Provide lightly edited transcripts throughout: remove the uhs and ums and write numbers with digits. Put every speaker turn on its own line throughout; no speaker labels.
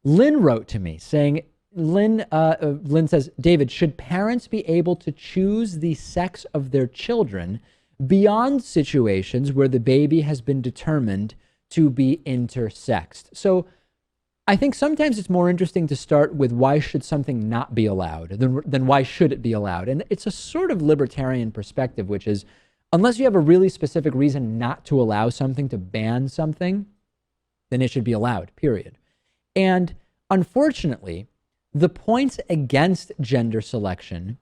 Lynn wrote to me saying, Lynn says, David, should parents be able to choose the sex of their children beyond situations where the baby has been determined to be intersexed? So I think sometimes it's more interesting to start with why should something not be allowed than why should it be allowed. And it's a sort of libertarian perspective, which is unless you have a really specific reason not to allow something, to ban something, then it should be allowed, period. And unfortunately, the points against gender selection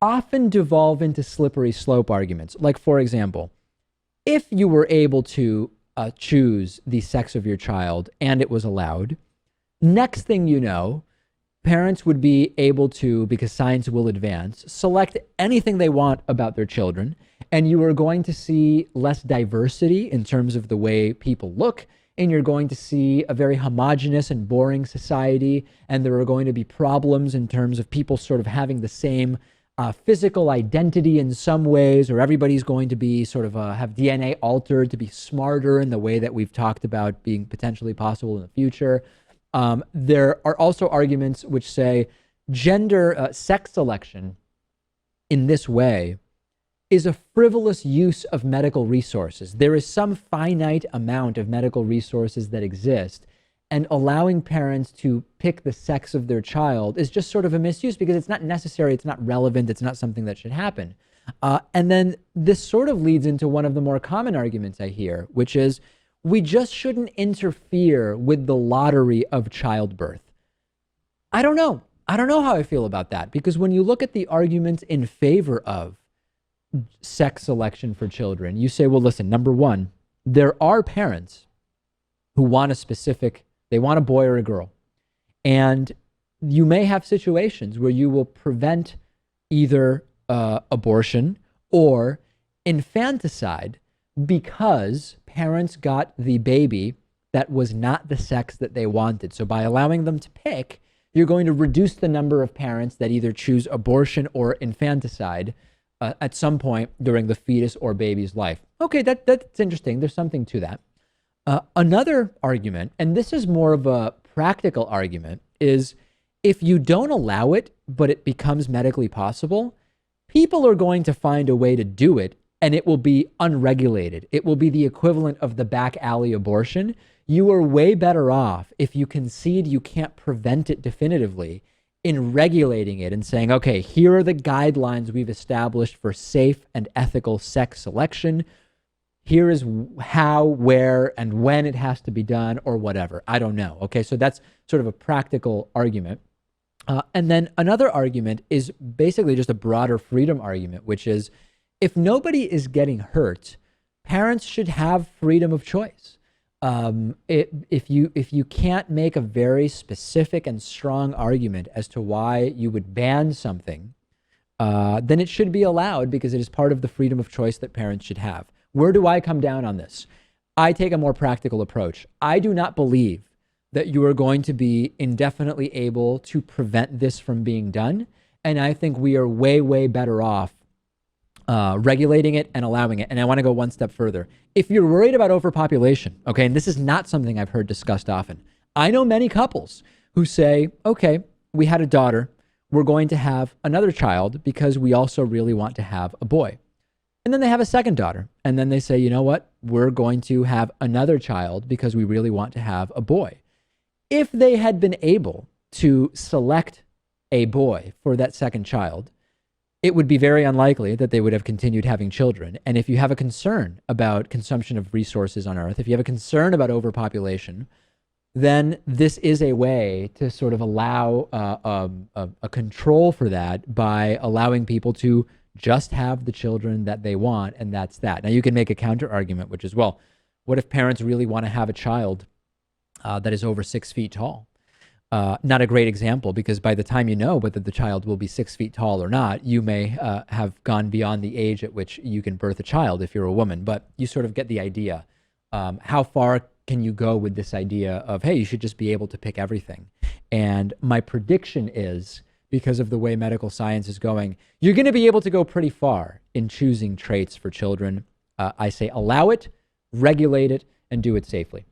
often devolve into slippery slope arguments. Like, for example, if you were able to choose the sex of your child and it was allowed, next thing you know, parents would be able to, because science will advance, select anything they want about their children. And you are going to see less diversity in terms of the way people look. And you're going to see a very homogenous and boring society. And there are going to be problems in terms of people sort of having the same physical identity in some ways, or everybody's going to be sort of have DNA altered to be smarter in the way that we've talked about being potentially possible in the future. There are also arguments which say sex selection in this way is a frivolous use of medical resources. There is some finite amount of medical resources that exist, and allowing parents to pick the sex of their child is just sort of a misuse because it's not necessary, it's not relevant, it's not something that should happen. And then this sort of leads into one of the more common arguments I hear, which is we just shouldn't interfere with the lottery of childbirth. I don't know. I don't know how I feel about that, because when you look at the arguments in favor of sex selection for children, you say, well, listen, number one, there are parents who want they want a boy or a girl. And you may have situations where you will prevent either abortion or infanticide because parents got the baby that was not the sex that they wanted. So by allowing them to pick, you're going to reduce the number of parents that either choose abortion or infanticide at some point during the fetus or baby's life. Okay, that's interesting. There's something to that. Another argument, and this is more of a practical argument, is if you don't allow it, but it becomes medically possible, people are going to find a way to do it, and it will be unregulated. It will be the equivalent of the back alley abortion. You are way better off if you concede you can't prevent it definitively in regulating it and saying, okay, here are the guidelines we've established for safe and ethical sex selection. Here is how, where, and when it has to be done, or whatever. I don't know. Okay, so that's sort of a practical argument. And then another argument is basically just a broader freedom argument, which is if nobody is getting hurt, parents should have freedom of choice. If you can't make a very specific and strong argument as to why you would ban something, then it should be allowed because it is part of the freedom of choice that parents should have. Where do I come down on this? I take a more practical approach. I do not believe that you are going to be indefinitely able to prevent this from being done. And I think we are way, way better off regulating it and allowing it. And I want to go one step further. If you're worried about overpopulation, okay, and this is not something I've heard discussed often. I know many couples who say, okay, we had a daughter. We're going to have another child because we also really want to have a boy. And then they have a second daughter. And then they say, you know what? We're going to have another child because we really want to have a boy. If they had been able to select a boy for that second child, it would be very unlikely that they would have continued having children. And if you have a concern about consumption of resources on Earth, if you have a concern about overpopulation, then this is a way to sort of allow a control for that by allowing people to just have the children that they want, and that's that. Now, you can make a counter argument, which is, well, what if parents really want to have a child that is over 6 feet tall? Not a great example, because by the time you know whether the child will be 6 feet tall or not, you may have gone beyond the age at which you can birth a child if you're a woman. But you sort of get the idea. How far can you go with this idea of, hey, you should just be able to pick everything? And my prediction is, because of the way medical science is going, you're going to be able to go pretty far in choosing traits for children. I say allow it, regulate it, and do it safely.